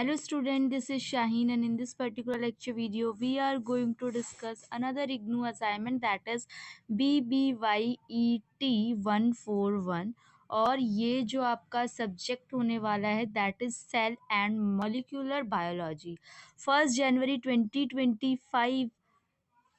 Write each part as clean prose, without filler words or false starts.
Hello student, this is Shaheen and in this particular lecture video we are going to discuss another IGNOU assignment that is BBYET 141 और ये जो आपका subject होने वाला है that is cell and molecular biology. 1 जनवरी 2025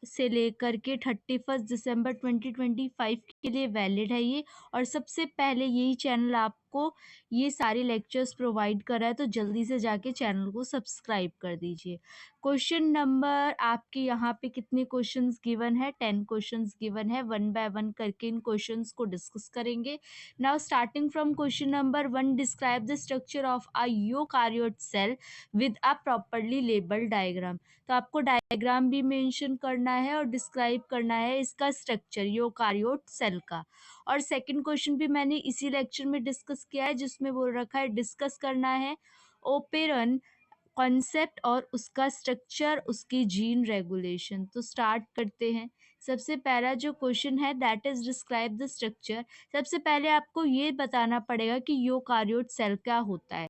से लेकर के 31 दिसंबर 2025 के लिए वैलिड है ये। और सबसे पहले यही चैनल आपको ये सारे लेक्चर्स प्रोवाइड कर रहा है, तो जल्दी से जाके चैनल को सब्सक्राइब कर दीजिए। क्वेश्चन नंबर आपके यहाँ पे कितने क्वेश्चंस गिवन है? 10 क्वेश्चंस गिवन है। वन बाय वन करके इन क्वेश्चंस को डिस्कस करेंगे। Now starting from question number 1, describe the structure of a eukaryote cell with a properly labelled diagram. तो आपको डायग्राम भी मेंशन करना है और डिस्क्राइब करना है इसका स्ट्रक्चर यूकारियोट सेल का। और सेकंड क्वेश्चन भी मैंने इसी लेक्चर में डिस्कस किया है, जिसमें बोल रखा है डिस्कस करना है ओपेरन कॉन्सेप्ट और उसका स्ट्रक्चर, उसकी जीन रेगुलेशन। तो स्टार्ट करते हैं। सबसे पहला जो क्वेश्चन है that is describe the structure. सबसे पहले आपको ये बताना पड़ेगा कि यूकारियोट सेल क्या होता है।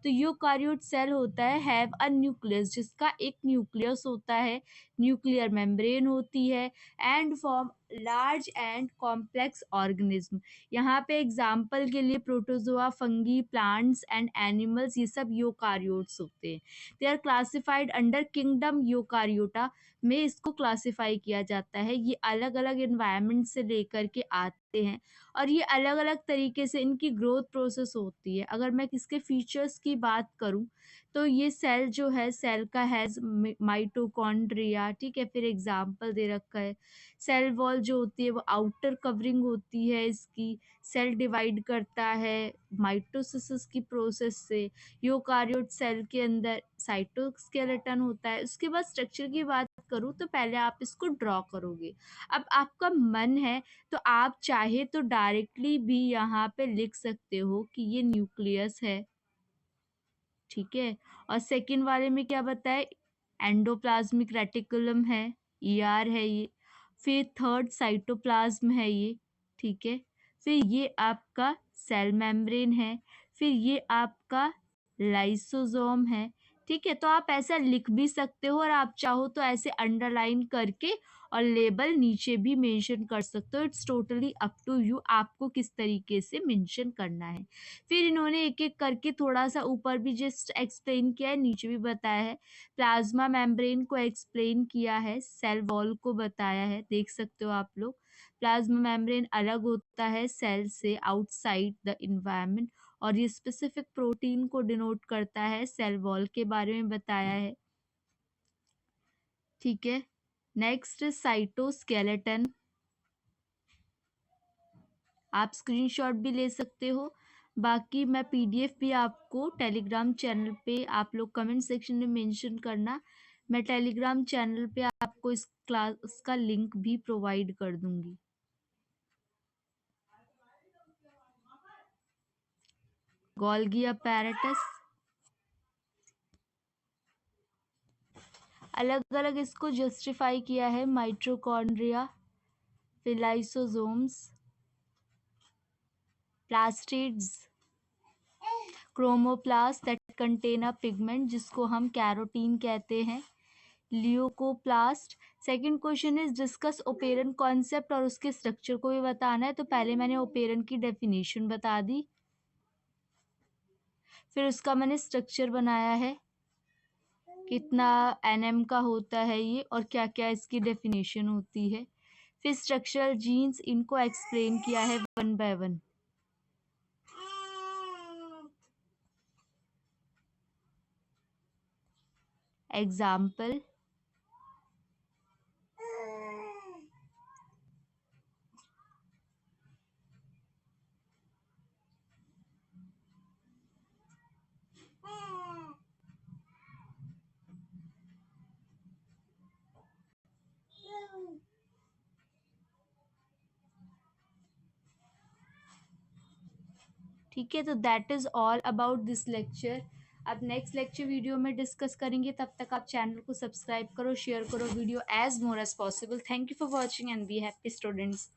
तो यूकारियोट सेल होता है हैव अ न्यूक्लियस, जिसका एक न्यूक्लियस होता है, न्यूक्लियर मेम्ब्रेन होती है and form large and complex organism. यहाँ पे एग्जाम्पल के लिए protozoa, fungi, plants and animals, ये सब यूकारियोट्स होते हैं। They are classified under kingdom Eukaryota में इसको क्लासिफाई किया जाता है। ये अलग अलग इन्वायरमेंट से लेकर के आते हैं और ये अलग अलग तरीके से इनकी ग्रोथ प्रोसेस होती है। अगर मैं इसके फीचर्स की बात करूं तो ये सेल जो है, सेल का हैज माइटोकॉन्ड्रिया, ठीक है। फिर एग्जाम्पल दे रखा है सेल वॉल जो होती है वो आउटर कवरिंग होती है इसकी। सेल डिवाइड करता है माइटोसिस की प्रोसेस से। यूकारियोट सेल के अंदर साइटोस्केलेटन होता है। उसके बाद स्ट्रक्चर की बात करूँ तो पहले आप इसको ड्रॉ करोगे। अब आपका मन है तो आप चाहे तो डायरेक्टली भी यहाँ पे लिख सकते हो कि ये न्यूक्लियस है, ठीक है। और सेकंड वाले में क्या बताए, एंडोप्लाज्मिक रेटिकुलम है, ईआर है ये। फिर थर्ड साइटोप्लाज्म है ये, ठीक है। फिर ये आपका सेल मेम्ब्रेन है। फिर ये आपका लाइसोसोम है, ठीक है। तो आप ऐसा लिख भी सकते हो और आप चाहो तो ऐसे अंडरलाइन करके और लेबल नीचे भी मेंशन कर सकते हो। It's totally up to you, आपको किस तरीके से मेंशन करना है। फिर इन्होंने एक एक करके थोड़ा सा ऊपर भी जस्ट एक्सप्लेन किया है, नीचे भी बताया है। प्लाज्मा मेम्ब्रेन को एक्सप्लेन किया है, सेल वॉल को बताया है, देख सकते हो आप लोग। प्लाज्मा मेम्ब्रेन अलग होता है सेल से आउटसाइड द इन्वायरमेंट और ये स्पेसिफिक प्रोटीन को डिनोट करता है। सेल वॉल के बारे में बताया है, ठीक है। नेक्स्ट साइटोस्केलेटन, आप स्क्रीनशॉट भी ले सकते हो। बाकी मैं पीडीएफ भी आपको टेलीग्राम चैनल पे, आप लोग कमेंट सेक्शन में मेंशन करना, मैं टेलीग्राम चैनल पे आपको इस क्लास का लिंक भी प्रोवाइड कर दूंगी। गोल्गी अपैरेटस, अलग अलग इसको जस्टिफाई किया है। माइटोकॉन्ड्रिया, फिर lysosomes, plastids, chromoplast that contain a pigment जिसको हम कैरोटीन कहते हैं, leucoplast. Second question is discuss operon concept और उसके स्ट्रक्चर को भी बताना है। तो पहले मैंने ओपेरन की डेफिनेशन बता दी, फिर उसका मैंने स्ट्रक्चर बनाया है, कितना एनएम का होता है ये और क्या क्या इसकी डेफिनेशन होती है। फिर स्ट्रक्चरल जीन्स, इनको एक्सप्लेन किया है वन बाय वन। एग्जाम्पल, ठीक है। तो that is all about this lecture. अब नेक्स्ट लेक्चर वीडियो में डिस्कस करेंगे। तब तक आप चैनल को सब्सक्राइब करो, शेयर करो video as more as possible. Thank you for watching and be happy students.